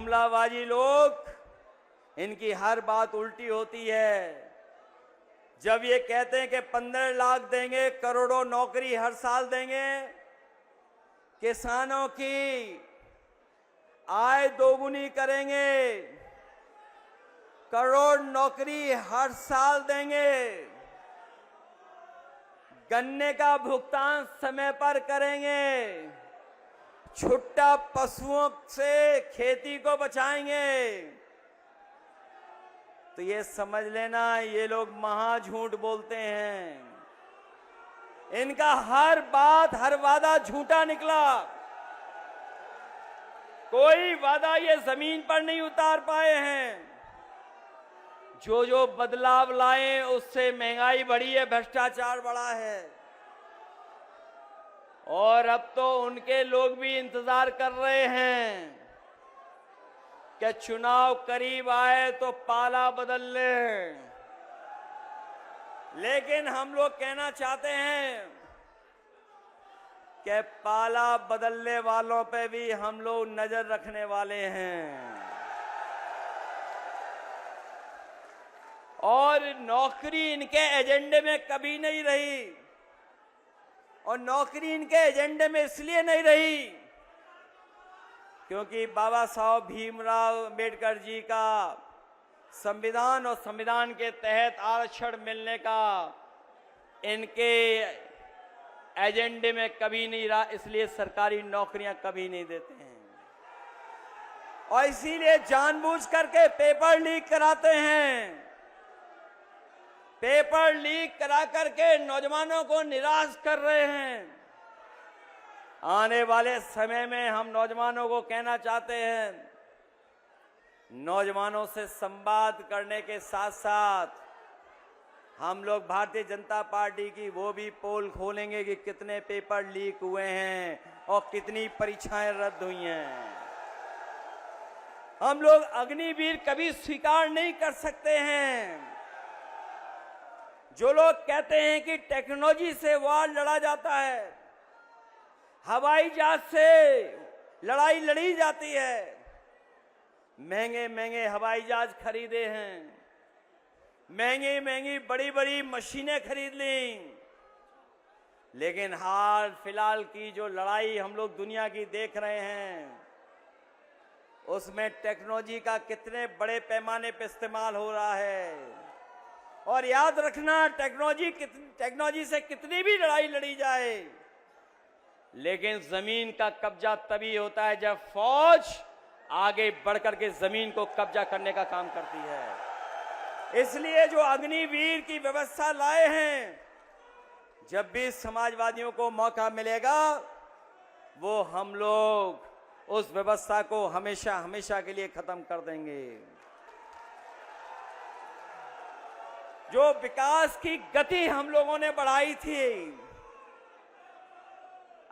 जुमलाबाजी लोग, इनकी हर बात उल्टी होती है। जब ये कहते हैं कि 15 लाख देंगे, करोड़ों नौकरी हर साल देंगे, किसानों की आय दोगुनी करेंगे, करोड़ नौकरी हर साल देंगे, गन्ने का भुगतान समय पर करेंगे, छुट्टा पशुओं से खेती को बचाएंगे, तो ये समझ लेना ये लोग महा झूठ बोलते हैं। इनका हर बात, हर वादा झूठा निकला। कोई वादा ये जमीन पर नहीं उतार पाए हैं। जो जो बदलाव लाए उससे महंगाई बढ़ी है, भ्रष्टाचार बढ़ा है। और अब तो उनके लोग भी इंतजार कर रहे हैं कि चुनाव करीब आए तो पाला बदल ले। लेकिन हम लोग कहना चाहते हैं कि पाला बदलने वालों पे भी हम लोग नजर रखने वाले हैं। और नौकरी इनके एजेंडे में कभी नहीं रही। और नौकरी इनके एजेंडे में इसलिए नहीं रही क्योंकि बाबा साहब भीमराव अंबेडकर जी का संविधान और संविधान के तहत आरक्षण मिलने का इनके एजेंडे में कभी नहीं रहा, इसलिए सरकारी नौकरियां कभी नहीं देते हैं। और इसीलिए जानबूझ करके पेपर लीक कराते हैं। पेपर लीक करा करके नौजवानों को निराश कर रहे हैं। आने वाले समय में हम नौजवानों को कहना चाहते हैं, नौजवानों से संवाद करने के साथ साथ हम लोग भारतीय जनता पार्टी की वो भी पोल खोलेंगे कि कितने पेपर लीक हुए हैं और कितनी परीक्षाएं रद्द हुई हैं। हम लोग अग्निवीर कभी स्वीकार नहीं कर सकते हैं। जो लोग कहते हैं कि टेक्नोलॉजी से वार लड़ा जाता है, हवाई जहाज से लड़ाई लड़ी जाती है, महंगे महंगे हवाई जहाज खरीदे हैं, महंगी महंगी बड़ी बड़ी मशीनें खरीद ली, लेकिन हाल फिलहाल की जो लड़ाई हम लोग दुनिया की देख रहे हैं उसमें टेक्नोलॉजी का कितने बड़े पैमाने पर इस्तेमाल हो रहा है। और याद रखना, टेक्नोलॉजी से कितनी भी लड़ाई लड़ी जाए, लेकिन जमीन का कब्जा तभी होता है जब फौज आगे बढ़कर के जमीन को कब्जा करने का काम करती है। इसलिए जो अग्निवीर की व्यवस्था लाए हैं, जब भी समाजवादियों को मौका मिलेगा वो हम लोग उस व्यवस्था को हमेशा हमेशा के लिए खत्म कर देंगे। जो विकास की गति हम लोगों ने बढ़ाई थी,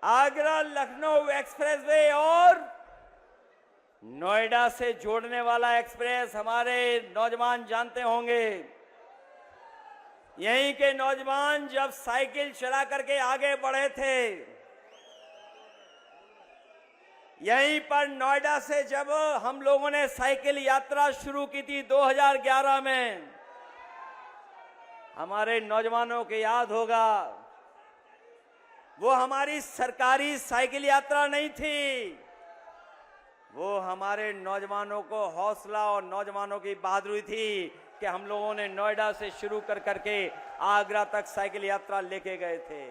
आगरा लखनऊ एक्सप्रेसवे और नोएडा से जोड़ने वाला एक्सप्रेस, हमारे नौजवान जानते होंगे। यहीं के नौजवान जब साइकिल चला करके आगे बढ़े थे, यहीं पर नोएडा से जब हम लोगों ने साइकिल यात्रा शुरू की थी 2011 में, हमारे नौजवानों को याद होगा वो हमारी सरकारी साइकिल यात्रा नहीं थी, वो हमारे नौजवानों को हौसला और नौजवानों की बहादुरी थी कि हम लोगों ने नोएडा से शुरू कर करके आगरा तक साइकिल यात्रा लेके गए थे।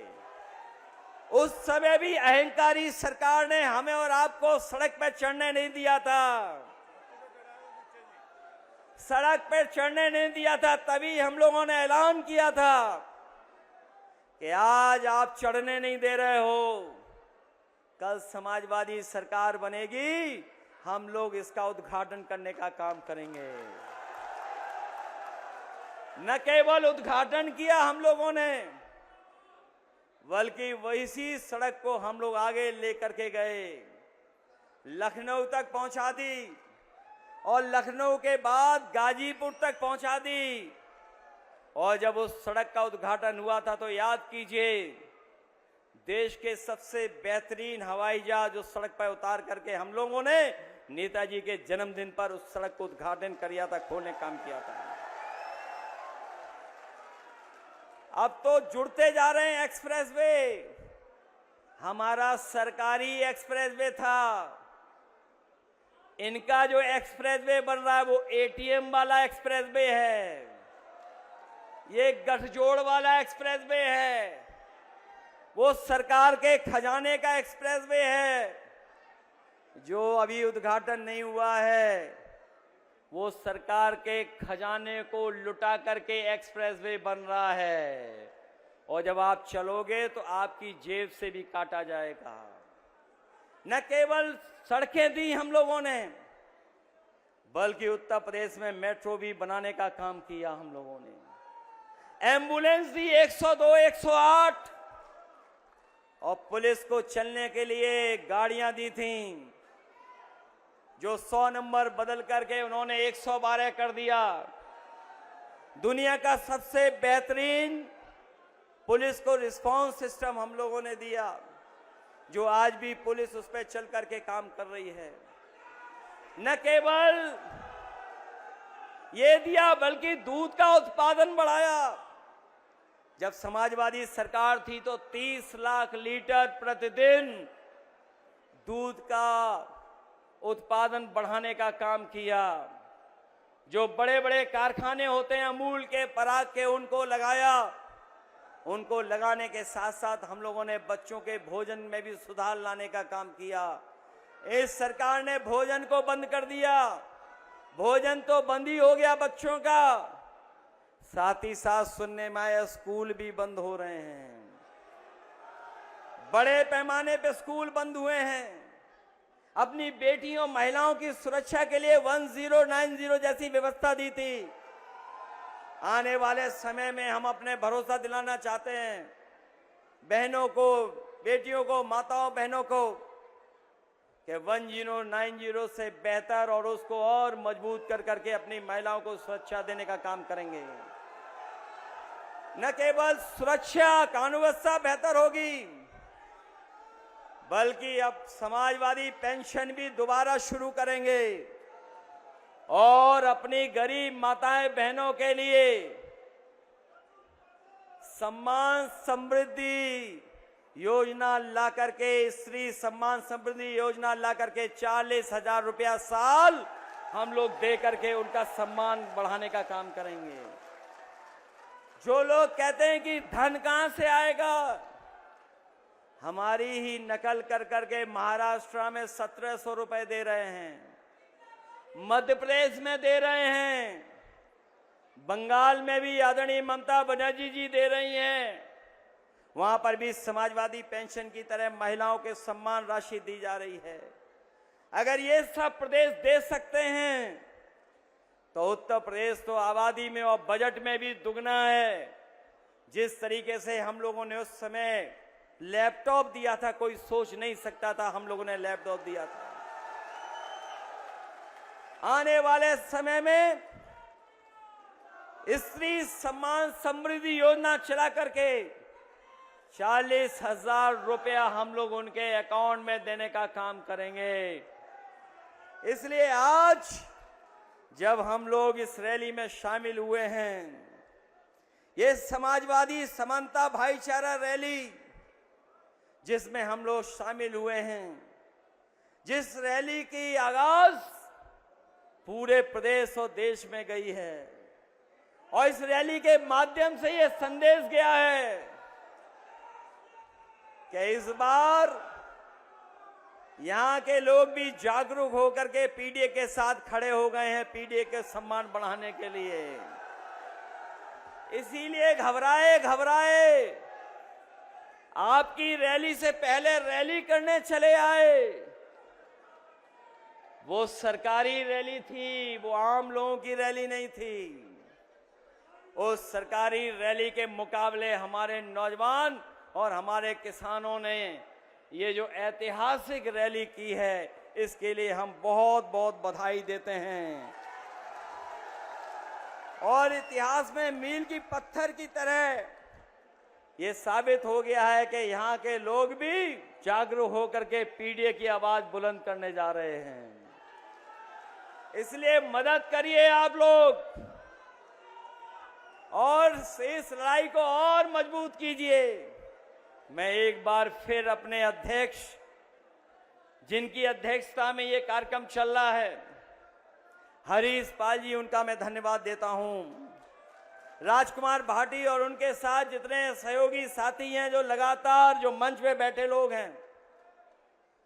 उस समय भी अहंकारी सरकार ने हमें और आपको सड़क पर चढ़ने नहीं दिया था, सड़क पर चढ़ने नहीं दिया था। तभी हम लोगों ने ऐलान किया था कि आज आप चढ़ने नहीं दे रहे हो, कल समाजवादी सरकार बनेगी, हम लोग इसका उद्घाटन करने का काम करेंगे। न केवल उद्घाटन किया हम लोगों ने, बल्कि वही सड़क को हम लोग आगे लेकर के गए, लखनऊ तक पहुंचा दी और लखनऊ के बाद गाजीपुर तक पहुंचा दी। और जब उस सड़क का उद्घाटन हुआ था तो याद कीजिए, देश के सबसे बेहतरीन हवाई जहाज उस सड़क पर उतार करके हम लोगों ने नेताजी के जन्मदिन पर उस सड़क को उद्घाटन किया था, खोलने काम किया था। अब तो जुड़ते जा रहे हैं एक्सप्रेसवे। हमारा सरकारी एक्सप्रेसवे था, इनका जो एक्सप्रेसवे बन रहा है वो एटीएम वाला एक्सप्रेसवे है, ये गठजोड़ वाला एक्सप्रेसवे है, वो सरकार के खजाने का एक्सप्रेसवे है। जो अभी उद्घाटन नहीं हुआ है वो सरकार के खजाने को लुटा करके एक्सप्रेसवे बन रहा है, और जब आप चलोगे तो आपकी जेब से भी काटा जाएगा। न केवल सड़कें दी हम लोगों ने, बल्कि उत्तर प्रदेश में मेट्रो भी बनाने का काम किया हम लोगों ने। एम्बुलेंस दी 102, 108, और पुलिस को चलने के लिए गाड़ियां दी थीं, जो 100 नंबर बदल करके उन्होंने 112 कर दिया। दुनिया का सबसे बेहतरीन पुलिस को रिस्पांस सिस्टम हम लोगों ने दिया, जो आज भी पुलिस उस पर चल करके काम कर रही है। न केवल ये दिया बल्कि दूध का उत्पादन बढ़ाया। जब समाजवादी सरकार थी तो 30 लाख लीटर प्रतिदिन दूध का उत्पादन बढ़ाने का काम किया। जो बड़े बड़े कारखाने होते हैं अमूल के, पराग के, उनको लगाया। उनको लगाने के साथ साथ हम लोगों ने बच्चों के भोजन में भी सुधार लाने का काम किया। इस सरकार ने भोजन को बंद कर दिया। भोजन तो बंद ही हो गया बच्चों का, साथ ही साथ सुनने में आया स्कूल भी बंद हो रहे हैं। बड़े पैमाने पे स्कूल बंद हुए हैं। अपनी बेटियों महिलाओं की सुरक्षा के लिए 1090 जैसी व्यवस्था दी थी। आने वाले समय में हम अपने भरोसा दिलाना चाहते हैं बहनों को, बेटियों को, माताओं बहनों को, कि 1090 से बेहतर और उसको और मजबूत कर करके अपनी महिलाओं को सुरक्षा देने का काम करेंगे। न केवल सुरक्षा, कानून व्यवस्था बेहतर होगी, बल्कि अब समाजवादी पेंशन भी दोबारा शुरू करेंगे और अपनी गरीब माताएं बहनों के लिए सम्मान समृद्धि योजना ला करके, स्त्री सम्मान समृद्धि योजना ला करके 40,000 रुपया साल हम लोग दे करके उनका सम्मान बढ़ाने का काम करेंगे। जो लोग कहते हैं कि धन कहां से आएगा, हमारी ही नकल कर करके महाराष्ट्र में 1700 रुपए दे रहे हैं, मध्य प्रदेश में दे रहे हैं, बंगाल में भी आदरणीय ममता बनर्जी जी दे रही हैं। वहां पर भी समाजवादी पेंशन की तरह महिलाओं के सम्मान राशि दी जा रही है। अगर ये सब प्रदेश दे सकते हैं तो उत्तर प्रदेश तो आबादी में और बजट में भी दुगना है। जिस तरीके से हम लोगों ने उस समय लैपटॉप दिया था, कोई सोच नहीं सकता था हम लोगों ने लैपटॉप दिया था। आने वाले समय में स्त्री सम्मान समृद्धि योजना चला करके 40,000 रुपया हम लोग उनके अकाउंट में देने का काम करेंगे। इसलिए आज जब हम लोग इस रैली में शामिल हुए हैं, ये समाजवादी समानता भाईचारा रैली जिसमें हम लोग शामिल हुए हैं, जिस रैली की आगाज पूरे प्रदेश और देश में गई है, और इस रैली के माध्यम से ये संदेश गया है कि इस बार यहां के लोग भी जागरूक होकर के पीडीए के साथ खड़े हो गए हैं, पीडीए के सम्मान बढ़ाने के लिए। इसीलिए घबराए आपकी रैली से पहले रैली करने चले आए। वो सरकारी रैली थी, वो आम लोगों की रैली नहीं थी। उस सरकारी रैली के मुकाबले हमारे नौजवान और हमारे किसानों ने ये जो ऐतिहासिक रैली की है, इसके लिए हम बहुत बहुत बधाई देते हैं। और इतिहास में मील की पत्थर की तरह ये साबित हो गया है कि यहाँ के लोग भी जागरूक होकर के पीडीए की आवाज बुलंद करने जा रहे हैं। इसलिए मदद करिए आप लोग और इस लड़ाई को और मजबूत कीजिए। मैं एक बार फिर अपने अध्यक्ष, जिनकी अध्यक्षता में ये कार्यक्रम चल रहा है, हरीश पाल जी, उनका मैं धन्यवाद देता हूं। राजकुमार भाटी और उनके साथ जितने सहयोगी साथी हैं, जो लगातार जो मंच पे बैठे लोग हैं,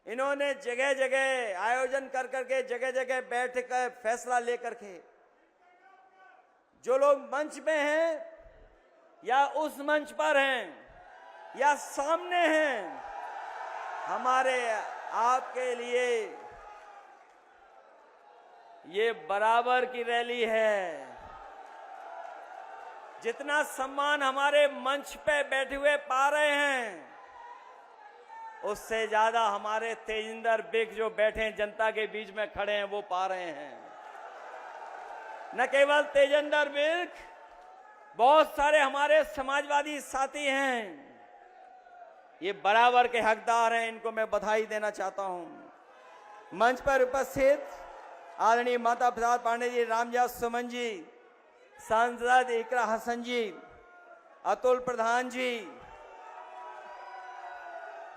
इन्होंने जगह जगह आयोजन कर करके जगह जगह बैठ कर फैसला लेकर के, जो लोग मंच में हैं या उस मंच पर हैं या सामने हैं, हमारे आपके लिए ये बराबर की रैली है। जितना सम्मान हमारे मंच पे बैठे हुए पा रहे हैं, उससे ज्यादा हमारे तेजिंदर बिग जो बैठे हैं, जनता के बीच में खड़े हैं, वो पा रहे हैं। न केवल तेजिंदर बिग, बहुत सारे हमारे समाजवादी साथी हैं, ये बराबर के हकदार हैं। इनको मैं बधाई देना चाहता हूं। मंच पर उपस्थित आदरणीय माता प्रसाद पांडे जी, रामजास सुमन जी, सांसद इकरा हसन जी, अतुल प्रधान जी,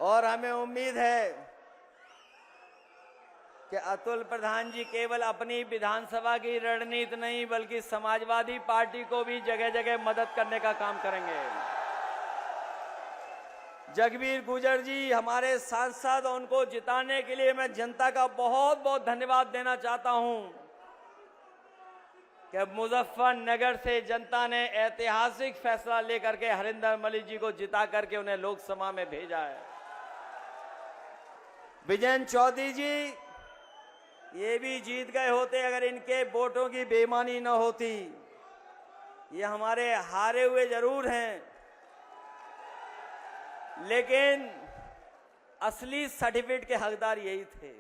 और हमें उम्मीद है कि अतुल प्रधान जी केवल अपनी विधानसभा की रणनीति नहीं, बल्कि समाजवादी पार्टी को भी जगह जगह मदद करने का काम करेंगे। जगबीर गुजर जी हमारे सांसद, उनको जिताने के लिए मैं जनता का बहुत बहुत धन्यवाद देना चाहता हूं कि मुजफ्फरनगर से जनता ने ऐतिहासिक फैसला लेकर के हरिंदर मलिक जी को जिता करके उन्हें लोकसभा में भेजा है। विजयन चौधरी जी ये भी जीत गए होते अगर इनके वोटों की बेईमानी न होती। ये हमारे हारे हुए जरूर हैं, लेकिन असली सर्टिफिकेट के हकदार यही थे।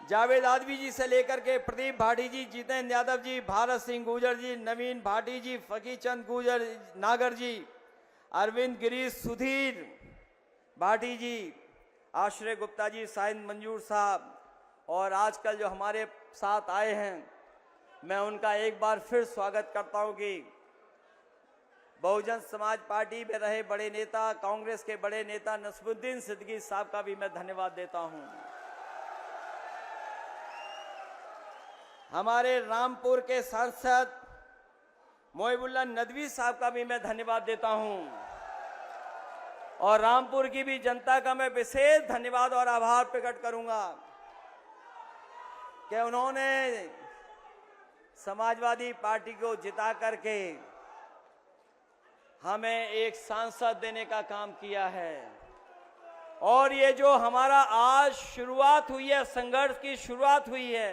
जावेद आदमी जी से लेकर के प्रदीप भाटी जी, जितेंद्र यादव जी, भारत सिंह गुजर जी, नवीन भाटी जी, फकीर चंद गुजर नागर जी, अरविंद गिरीश, सुधीर भाटी जी, आश्रय गुप्ता जी, शाहिद मंजूर साहब, और आजकल जो हमारे साथ आए हैं, मैं उनका एक बार फिर स्वागत करता हूं कि बहुजन समाज पार्टी में रहे बड़े नेता, कांग्रेस के बड़े नेता नसरुद्दीन सिद्दीकी साहब का भी मैं धन्यवाद देता हूं। हमारे रामपुर के सांसद मोहिबुल्लाह नदवी साहब का भी मैं धन्यवाद देता हूं, और रामपुर की भी जनता का मैं विशेष धन्यवाद और आभार प्रकट करूंगा कि उन्होंने समाजवादी पार्टी को जिता करके हमें एक सांसद देने का काम किया है। और ये जो हमारा आज शुरुआत हुई है, संघर्ष की शुरुआत हुई है,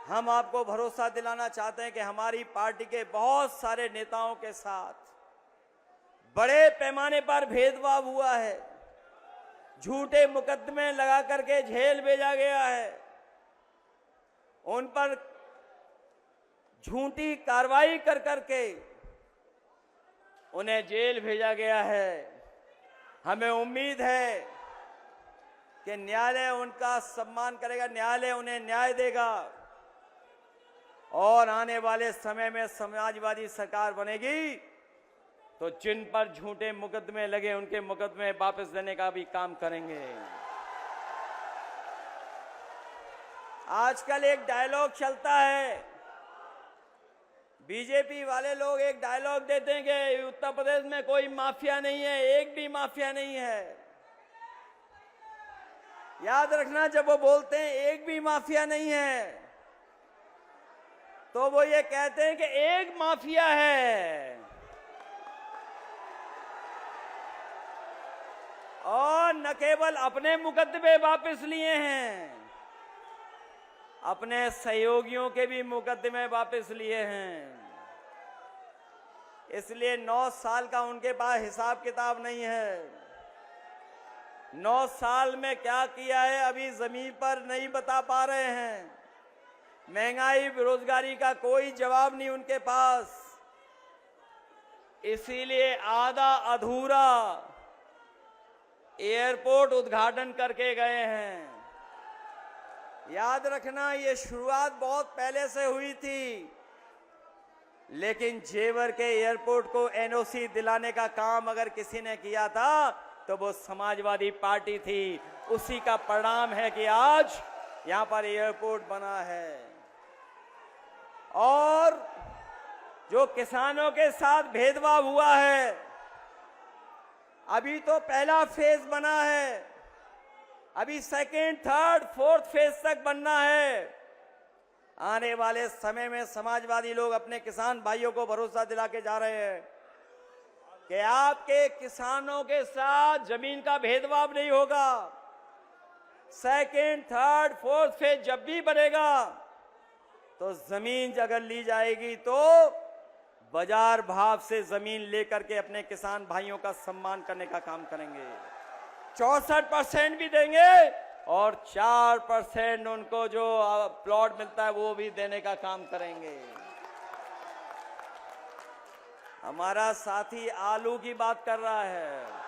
हम आपको भरोसा दिलाना चाहते हैं कि हमारी पार्टी के बहुत सारे नेताओं के साथ बड़े पैमाने पर भेदभाव हुआ है, झूठे मुकदमे लगा करके जेल भेजा गया है, उन पर झूठी कार्रवाई कर करके उन्हें जेल भेजा गया है। हमें उम्मीद है कि न्यायालय उनका सम्मान करेगा, न्यायालय उन्हें न्याय देगा, और आने वाले समय में समाजवादी सरकार बनेगी तो जिन पर झूठे मुकदमे लगे उनके मुकदमे वापस देने का भी काम करेंगे। आजकल एक डायलॉग चलता है, बीजेपी वाले लोग एक डायलॉग देते हैं कि उत्तर प्रदेश में कोई माफिया नहीं है, एक भी माफिया नहीं है। याद रखना, जब वो बोलते हैं एक भी माफिया नहीं है, तो वो ये कहते हैं कि एक माफिया है, और न केवल अपने मुकदमे वापस लिए हैं, अपने सहयोगियों के भी मुकदमे वापस लिए हैं। इसलिए 9 साल का उनके पास हिसाब किताब नहीं है। 9 साल में क्या किया है अभी जमीन पर नहीं बता पा रहे हैं। महंगाई, बेरोजगारी का कोई जवाब नहीं उनके पास। इसीलिए आधा अधूरा एयरपोर्ट उद्घाटन करके गए हैं। याद रखना, ये शुरुआत बहुत पहले से हुई थी, लेकिन जेवर के एयरपोर्ट को एनओसी दिलाने का काम अगर किसी ने किया था तो वो समाजवादी पार्टी थी। उसी का परिणाम है कि आज यहां पर एयरपोर्ट बना है। और जो किसानों के साथ भेदभाव हुआ है, अभी तो पहला फेज बना है, अभी सेकेंड, थर्ड, फोर्थ फेज तक बनना है। आने वाले समय में समाजवादी लोग अपने किसान भाइयों को भरोसा दिला के जा रहे हैं कि आपके किसानों के साथ जमीन का भेदभाव नहीं होगा। सेकेंड, थर्ड, फोर्थ फेज जब भी बनेगा तो जमीन अगर ली जाएगी तो बाजार भाव से जमीन लेकर के अपने किसान भाइयों का सम्मान करने का काम करेंगे। 64% भी देंगे और 4% उनको जो प्लॉट मिलता है वो भी देने का काम करेंगे। हमारा साथी आलू की बात कर रहा है।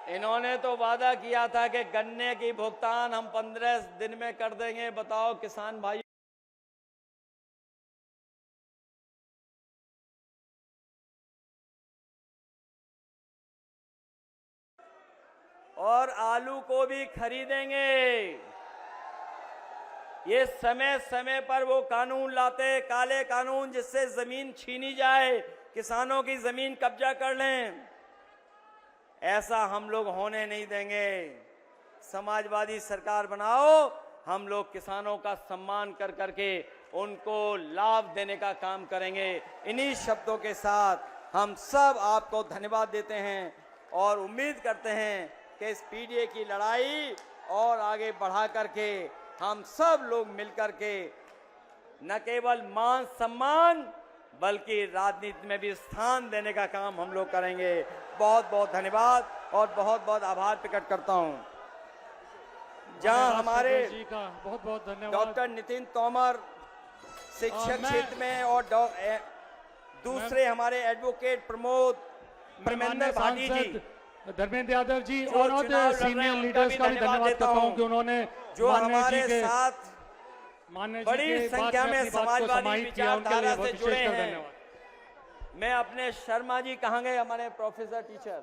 इन्होंने तो वादा किया था कि गन्ने की भुगतान हम 15 दिन में कर देंगे। बताओ किसान भाई, और आलू को भी खरीदेंगे। ये समय समय पर वो कानून लाते, काले कानून, जिससे जमीन छीनी जाए, किसानों की जमीन कब्जा कर लें। ऐसा हम लोग होने नहीं देंगे। समाजवादी सरकार बनाओ, हम लोग किसानों का सम्मान कर करके उनको लाभ देने का काम करेंगे। इन्हीं शब्दों के साथ हम सब आपको धन्यवाद देते हैं और उम्मीद करते हैं कि इस पीडीए की लड़ाई और आगे बढ़ा करके हम सब लोग मिलकर के न केवल मान सम्मान बल्कि राजनीति में भी स्थान देने का काम हम लोग करेंगे। बहुत बहुत धन्यवाद और बहुत बहुत आभार प्रकट करता हूं। जहां हमारे जी का बहुत बहुत धन्यवाद। डॉक्टर नितिन तोमर शिक्षक क्षेत्र में और दूसरे हमारे एडवोकेट प्रमोद धर्मेंद्र भाटी जी, धर्मेंद्र यादव जी और सीनियर लीडर्स का भी धन्यवाद करता हूं कि उन्होंने जो हमारे साथ बड़ी संख्या में समाजवादी विचारधारा से जुड़े हैं। मैं अपने शर्मा जी कहाँ गए, हमारे प्रोफेसर टीचर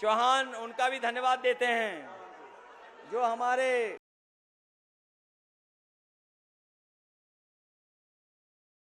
चौहान, उनका भी धन्यवाद देते हैं। जो हमारे